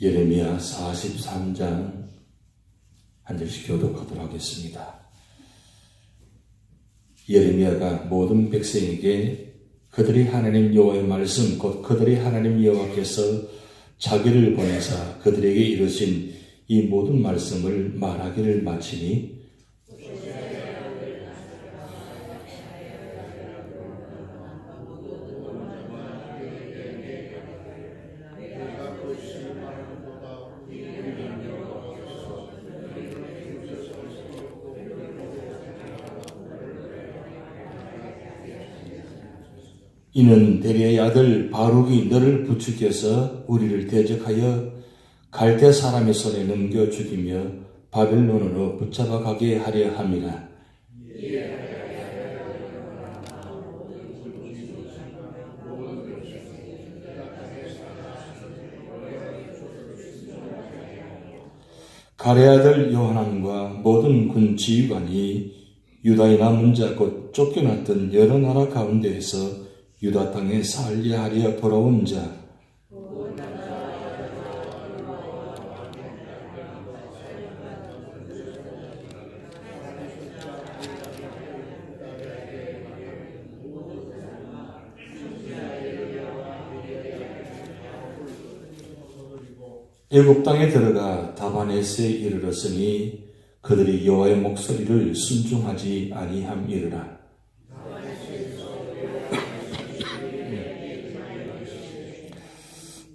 예레미야 43장 한 절씩 교독하도록 하겠습니다. 예레미야가 모든 백성에게 그들이 하나님 여호와의 말씀 곧 그들이 하나님 여호와께서 자기를 보내사 그들에게 이르신 이 모든 말씀을 말하기를 마치니 이는 데리야의 아들 바룩이 너를 부추겨서 우리를 대적하여 갈대 사람의 손에 넘겨 죽이며 바벨론으로 붙잡아 가게 하려 함이라. 가레 아들 요하난과 모든 군 지휘관이 유다의 남은 자 곧 쫓겨났던 여러 나라 가운데에서 유다 땅에 살려 하려 돌아온 자 애굽 땅에 들어가 다바네스에 이르렀으니 그들이 여호와의 목소리를 순종하지 아니함이르라.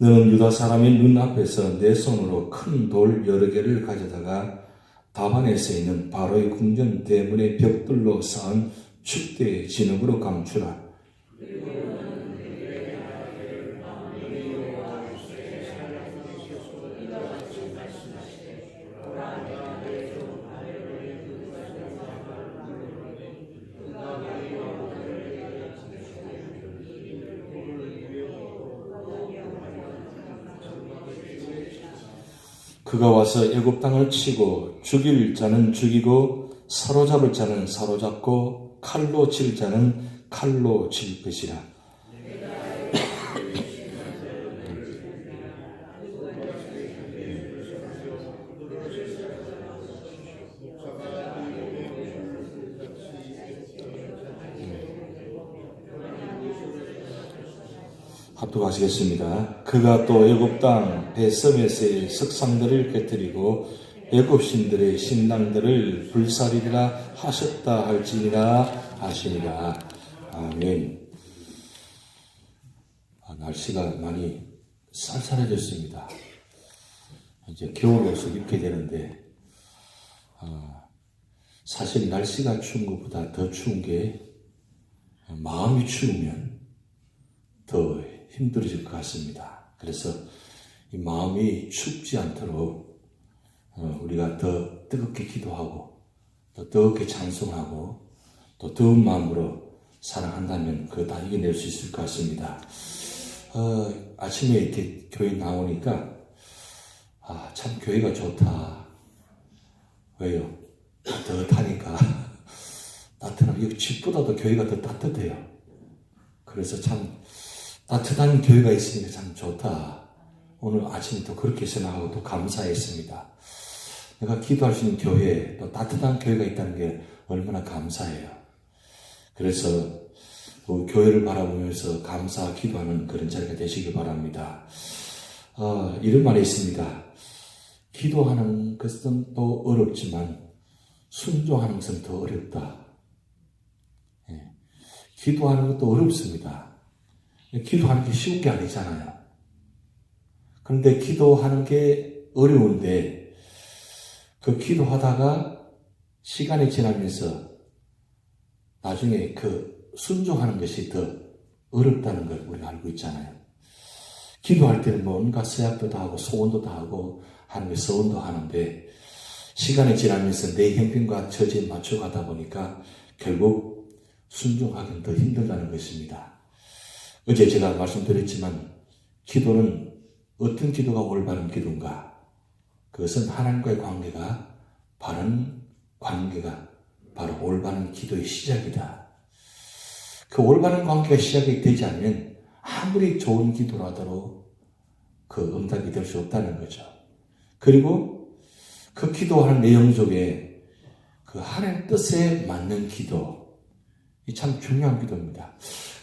너는 유다 사람의 눈앞에서 내 손으로 큰 돌 여러 개를 가져다가 다바네스에 있는 바로의 궁전 대문의 벽돌로 쌓은 축대의 진흙으로 감추라. 그가 와서 애굽 땅을 치고 죽일 자는 죽이고 사로잡을 자는 사로잡고 칼로 칠 자는 칼로 칠 것이라. 합독하시겠습니다. 그가 또 애굽 땅 베스메스의 석상들을 깨뜨리고 애굽 신들의 신당들을 불사리리라 하셨다 할지니라 하시니라. 아멘. 날씨가 많이 쌀쌀해졌습니다. 이제 겨울 옷을 입게 되는데 사실 날씨가 추운 것보다 더 추운 게 마음이 추우면 더 힘들어질 것 같습니다. 그래서 이 마음이 춥지 않도록 우리가 더 뜨겁게 기도하고 더 뜨겁게 찬송하고 또 더운 마음으로 사랑한다면 그거 다 이겨낼 수 있을 것 같습니다. 아침에 이렇게 교회 나오니까 참 교회가 좋다. 왜요? 따뜻하니까 따뜻하고 여기 집보다도 교회가 더 따뜻해요. 그래서 참 따뜻한 교회가 있으니까 참 좋다. 오늘 아침에 또 그렇게 생각하고 또 감사했습니다. 내가 기도할 수 있는 교회, 또 따뜻한 교회가 있다는 게 얼마나 감사해요. 그래서 교회를 바라보면서 감사 기도하는 그런 자리가 되시길 바랍니다. 이런 말이 있습니다. 기도하는 것은 또 어렵지만 순종하는 것은 더 어렵다. 기도하는 것도 어렵습니다. 기도하는 게 쉬운 게 아니잖아요. 그런데 기도하는 게 어려운데 그 기도하다가 시간이 지나면서 나중에 그 순종하는 것이 더 어렵다는 걸 우리가 알고 있잖아요. 기도할 때는 뭔가 서약도 다 하고 소원도 다 하고 하는 게 서원도 하는데 시간이 지나면서 내 형편과 처지에 맞춰가다 보니까 결국 순종하기는 더 힘들다는 것입니다. 어제 제가 말씀드렸지만 기도는 어떤 기도가 올바른 기도인가? 그것은 하나님과의 관계가 바른 관계가 바로 올바른 기도의 시작이다. 그 올바른 관계가 시작이 되지 않으면 아무리 좋은 기도라도 그 응답이 될 수 없다는 거죠. 그리고 그 기도하는 내용 속에 그 하나님 뜻에 맞는 기도, 이 참 중요한 기도입니다.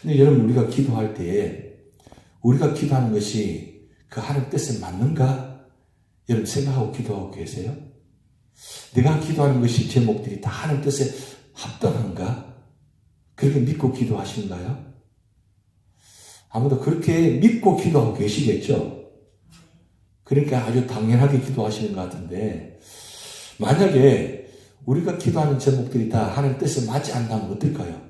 근데 여러분, 우리가 기도할 때에 우리가 기도하는 것이 그 하나님 뜻에 맞는가? 여러분 생각하고 기도하고 계세요? 내가 기도하는 것이 제목들이 다 하나님 뜻에 합당한가? 그렇게 믿고 기도하시는가요? 아무도 그렇게 믿고 기도하고 계시겠죠? 그러니까 아주 당연하게 기도하시는 것 같은데, 만약에 우리가 기도하는 제목들이 다 하나님 뜻에 맞지 않다면 어떨까요?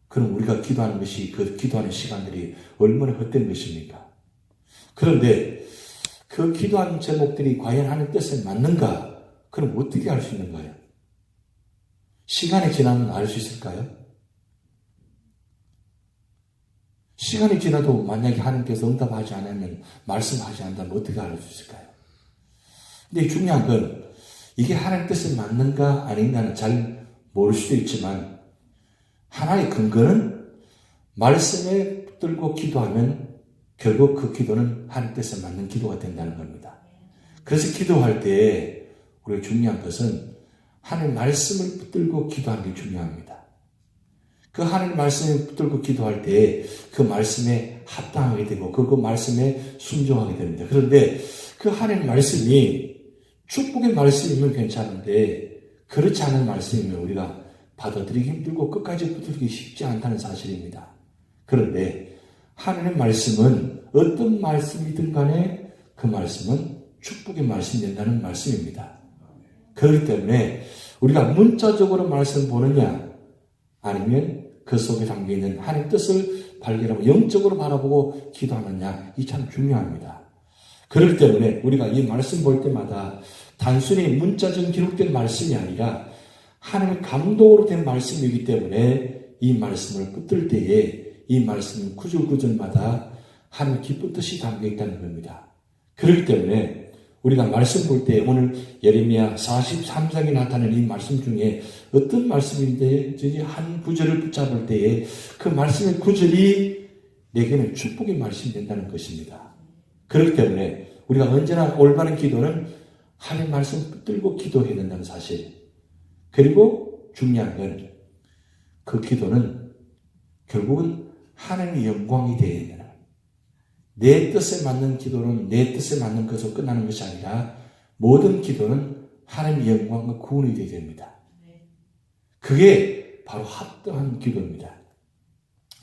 그럼 우리가 기도하는 것이, 그 기도하는 시간들이 얼마나 헛된 것입니까? 그런데 그 기도하는 제목들이 과연 하나님 뜻에 맞는가? 그럼 어떻게 알 수 있는가요? 시간이 지나면 알 수 있을까요? 시간이 지나도 만약에 하나님께서 응답하지 않으면, 말씀하지 않는다면 어떻게 알 수 있을까요? 근데 중요한 건 이게 하나님 뜻에 맞는가 아닌가는 잘 모를 수도 있지만, 하나의 근거는 말씀에 붙들고 기도하면 결국 그 기도는 하나님 뜻에 맞는 기도가 된다는 겁니다. 그래서 기도할 때 우리가 중요한 것은 하나님 말씀을 붙들고 기도하는 게 중요합니다. 그 하나님 말씀을 붙들고 기도할 때 그 말씀에 합당하게 되고 그 말씀에 순종하게 됩니다. 그런데 그 하나님 말씀이 축복의 말씀이면 괜찮은데 그렇지 않은 말씀이면 우리가 받아들이기 힘들고 끝까지 붙들기 쉽지 않다는 사실입니다. 그런데 하나님의 말씀은 어떤 말씀이든 간에 그 말씀은 축복의 말씀이 된다는 말씀입니다. 그렇기 때문에 우리가 문자적으로 말씀을 보느냐 아니면 그 속에 담겨있는 하나님의 뜻을 발견하고 영적으로 바라보고 기도하느냐, 이 참 중요합니다. 그렇기 때문에 우리가 이 말씀 볼 때마다 단순히 문자적인 기록된 말씀이 아니라 하나님의 감동으로 된 말씀이기 때문에 이 말씀을 붙들 때에 이 말씀 구절구절마다 하나님의 기쁜 뜻이 담겨있다는 겁니다. 그렇기 때문에 우리가 말씀 볼 때 오늘 예레미야 43장에 나타나는 이 말씀 중에 어떤 말씀인데 한 구절을 붙잡을 때에 그 말씀의 구절이 내게는 축복의 말씀이 된다는 것입니다. 그렇기 때문에 우리가 언제나 올바른 기도는 하나님의 말씀 붙들고 기도해야 된다는 사실. 그리고 중요한 건 그 기도는 결국은 하나님의 영광이 되어야 된다. 내 뜻에 맞는 기도는 내 뜻에 맞는 것으로 끝나는 것이 아니라 모든 기도는 하나님의 영광과 구원이 되어야 됩니다. 그게 바로 합당한 기도입니다.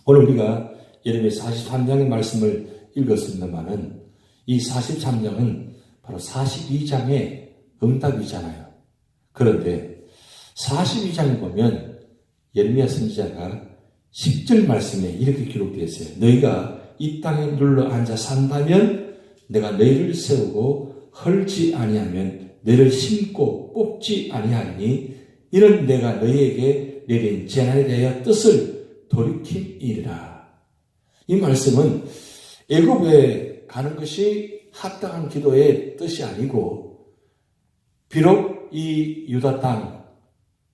오늘 우리가 예레미야 43장의 말씀을 읽었습니다마는 이 43장은 바로 42장의 응답이잖아요. 그런데 42장에 보면 예레미야 선지자가 10절 말씀에 이렇게 기록되어 있어요. 너희가 이 땅에 눌러 앉아 산다면 내가 너희를 세우고 헐지 아니하면 너희를 심고 뽑지 아니하니 이는 내가 너희에게 내린 재난에 대하여 뜻을 돌이킴이니라. 이 말씀은 애굽에 가는 것이 합당한 기도의 뜻이 아니고 비록 이 유다 땅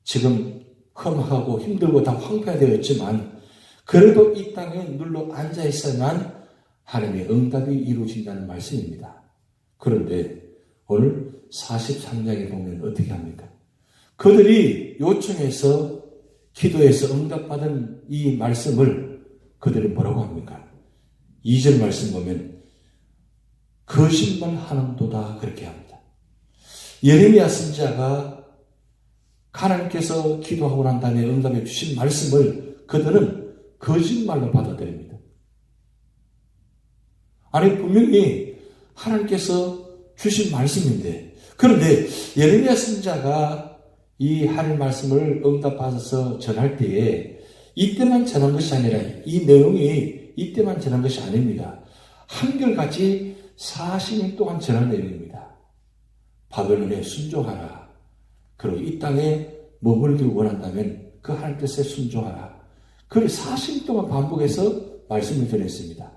지금 험하고 힘들고 다 황폐되어 있지만 그래도 이 땅에 눌러 앉아 있어야만 하나님의 응답이 이루어진다는 말씀입니다. 그런데 오늘 43장에 보면 어떻게 합니까? 그들이 요청해서 기도해서 응답받은 이 말씀을 그들이 뭐라고 합니까? 2절 말씀 보면 거짓말하는도다 그렇게 합니다. 예레미야 선지자가 하나님께서 기도하고 난 다음에 응답해 주신 말씀을 그들은 거짓말로 받아들입니다. 아니 분명히 하나님께서 주신 말씀인데 그런데 예레미야 선지자가 이 하나님 말씀을 응답받아서 전할 때에 이때만 전한 것이 아니라 이 내용이 이때만 전한 것이 아닙니다. 한결같이 40년 동안 전한 내용입니다. 바벨론에 순종하라. 그리고 이 땅에 머물길 원한다면 그 하나님 뜻에 순종하라. 그걸 40년 동안 반복해서 말씀을 전했습니다.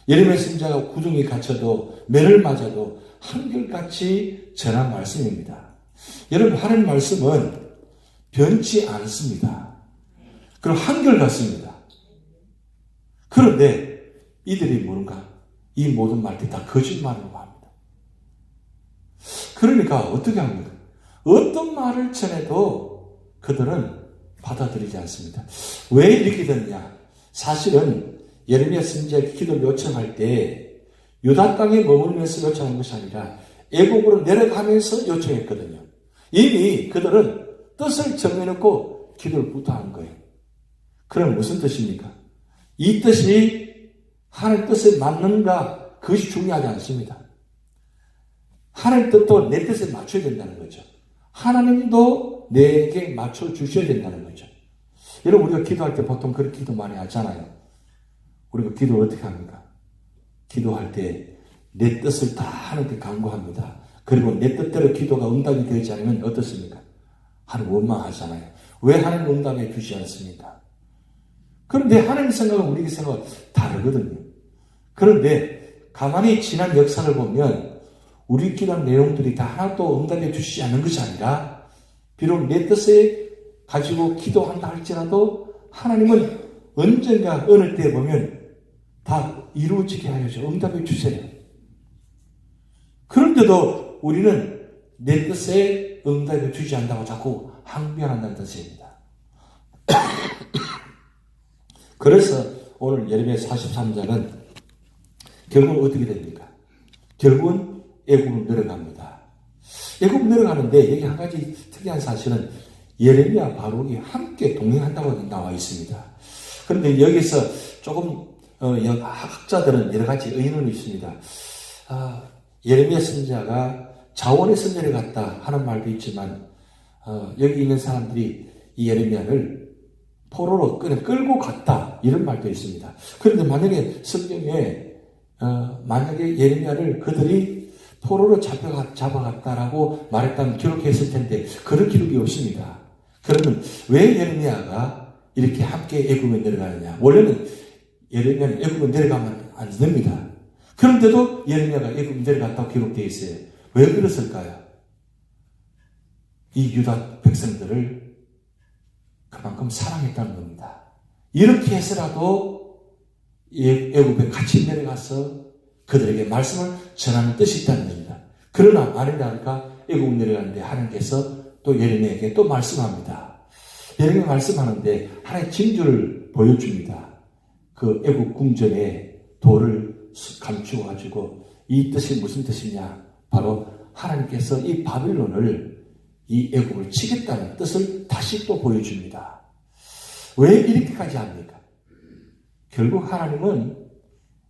예레미야 선지자가 구덩이에 갇혀도 매를 맞아도 한결같이 전한 말씀입니다. 여러분 하나님 말씀은 변치 않습니다. 그리고 한결같습니다. 그런데 이들이 뭔가 이 모든 말들이 다 거짓말이라고 합니다. 그러니까 어떻게 합니까? 어떤 말을 전해도 그들은 받아들이지 않습니다. 왜 이렇게 됐냐? 사실은 예레미야 선지자에게 기도를 요청할 때 유다 땅에 머물면서 요청한 것이 아니라 애국으로 내려가면서 요청했거든요. 이미 그들은 뜻을 정해놓고 기도를 부탁한 거예요. 그럼 무슨 뜻입니까? 이 뜻이 하나님 뜻에 맞는가, 그것이 중요하지 않습니다. 하나님 뜻도 내 뜻에 맞춰야 된다는 거죠. 하나님도 내게 맞춰 주셔야 된다는 거죠. 여러분, 우리가 기도할 때 보통 그렇게 기도 많이 하잖아요. 우리가 기도를 어떻게 합니까? 기도할 때 내 뜻을 다 하나님께 간구합니다. 그리고 내 뜻대로 기도가 응답이 되지 않으면 어떻습니까? 하나님 원망하잖아요. 왜 하나님 응답해 주지 않습니까? 그런데 하나님 생각은 우리 생각은 다르거든요. 그런데 가만히 지난 역사를 보면 우리 기도한 내용들이 다 하나도 응답해 주시지 않는 것이 아니라 비록 내 뜻에 가지고 기도한다 할지라도 하나님은 언젠가 어느 때 보면 다 이루어지게 하여서 응답해 주세요. 그런데도 우리는 내 뜻에 응답해 주지 않는다고 자꾸 항변한다는 뜻입니다. 그래서 오늘 예레미야 43장은 결국은 어떻게 됩니까? 결국은 애굽으로 내려갑니다. 애굽 내려가는데 여기 한 가지 특이한 사실은 예레미야 바룩이 함께 동행한다고 나와 있습니다. 그런데 여기서 조금 학자들은 여러 가지 의논이 있습니다. 예레미야 선지자가 자원에서 내려갔다 하는 말도 있지만 여기 있는 사람들이 이 예레미야를 포로로 끌고 갔다 이런 말도 있습니다. 그런데 만약에 성경에 만약에 예레미야를 그들이 포로로 잡아갔다라고 말했다면 기록했을 텐데 그런 기록이 없습니다. 그러면 왜 예레미야가 이렇게 함께 애굽에 내려가느냐? 원래는 예레미야는 애굽에 내려가면 안 됩니다. 그런데도 예레미야가 애굽에 내려갔다고 기록되어 있어요. 왜 그랬을까요? 이 유다 백성들을 그만큼 사랑했다는 겁니다. 이렇게 해서라도 애굽에 같이 내려가서 그들에게 말씀을 전하는 뜻이 있다는 겁니다. 그러나 아니라니까 애굽에 내려가는데 하나님께서 또 예레미야에게 또 말씀합니다. 예레미야 말씀하는데 하나님의 징조를 보여줍니다. 그 애굽 궁전에 돌을 감추어 가지고 이 뜻이 무슨 뜻이냐? 바로 하나님께서 이 바빌론을 이 애굽을 치겠다는 뜻을 다시 또 보여줍니다. 왜 이렇게까지 합니까? 결국 하나님은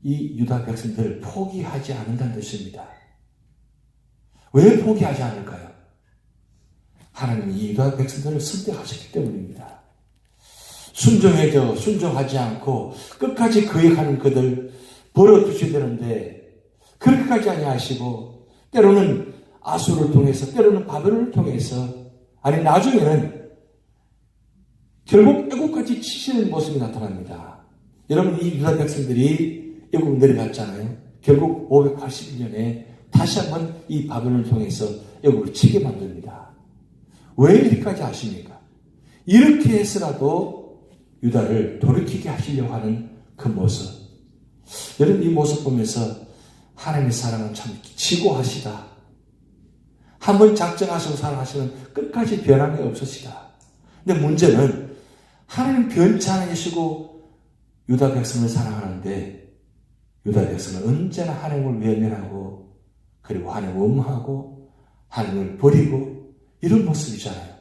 이 유다 백성들을 포기하지 않는다는 뜻입니다. 왜 포기하지 않을까요? 하나님이 이 유다 백성들을 선택하셨기 때문입니다. 순종하지 않고 끝까지 거역하는 그들 벌어두셔야 되는데 그렇게까지 아니하시고 때로는 아수를 통해서 때로는 바벨론을 통해서 아니 나중에는 결국 애국까지 치시는 모습이 나타납니다. 여러분 이 유다 백성들이 애국 내려갔잖아요. 결국 581년에 다시 한번 이 바벨론을 통해서 애국을 치게 만듭니다. 왜 이렇게까지 하십니까? 이렇게 해서라도 유다를 돌이키게 하시려고 하는 그 모습. 여러분 이 모습 보면서 하나님의 사랑은 참 지고하시다. 한번 작정하시고 사랑하시면 끝까지 변함이 없으시다. 근데 문제는 하나님 변치 않으시고 유다 백성을 사랑하는데 유다 백성은 언제나 하나님을 외면하고 그리고 하나님을 원망하고 하나님을 버리고 이런 모습이잖아요.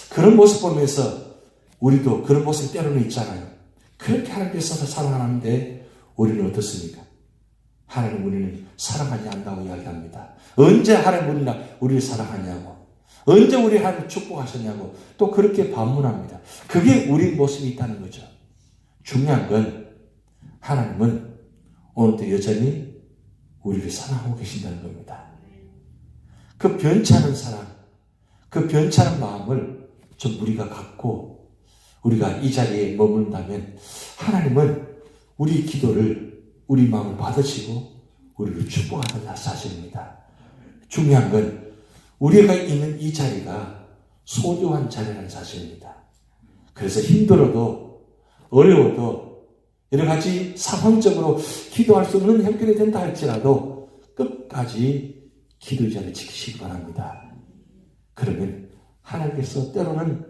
그런 모습 보면서 우리도 그런 모습 때로는 있잖아요. 그렇게 하나님께서 사랑하는데 우리는 어떻습니까? 하나님 우리는 사랑하지 않는다고 이야기합니다. 언제 하나님 우리를 사랑하냐고, 언제 우리 하나님 축복하셨냐고 또 그렇게 반문합니다. 그게 우리 모습이 있다는 거죠. 중요한 건 하나님은 오늘도 여전히 우리를 사랑하고 계신다는 겁니다. 그 변치 않은 사랑, 그 변치 않은 마음을 좀 우리가 갖고 우리가 이 자리에 머문다면 하나님은 우리 기도를 우리 마음을 받으시고 우리를 축복하는 사실입니다. 중요한 건 우리가 있는 이 자리가 소중한 자리라는 사실입니다. 그래서 힘들어도 어려워도 여러 가지 상황적으로 기도할 수 없는 형편이 된다 할지라도 끝까지 기도 자를 지키시기 바랍니다. 그러면 하나님께서 때로는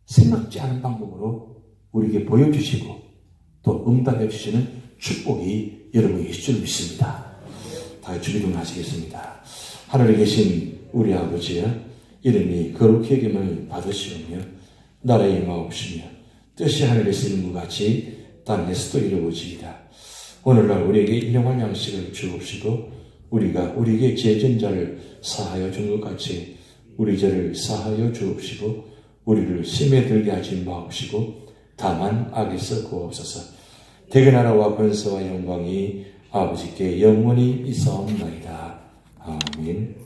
생각지 않은 방법으로 우리에게 보여주시고 또 응답해 주시는 축복이 여러분에게 있을 줄 믿습니다. 다 주기도 하시겠습니다. 하늘에 계신 우리 아버지여, 이름이 거룩히 여김을 받으시오며 나라의 임하옵시며 뜻이 하늘에서 이룬 것 같이 땅에서도 이루어지이다. 오늘날 우리에게 일용할 양식을 주옵시고 우리가 우리에게 죄진 자를 사하여 준 것 같이 우리 죄를 사하여 주옵시고 우리를 심에 들게 하지 마옵시고 다만 악에서 구하옵소서. 대개 나라와 권세와 영광이 아버지께 영원히 있사옵나이다. 아멘.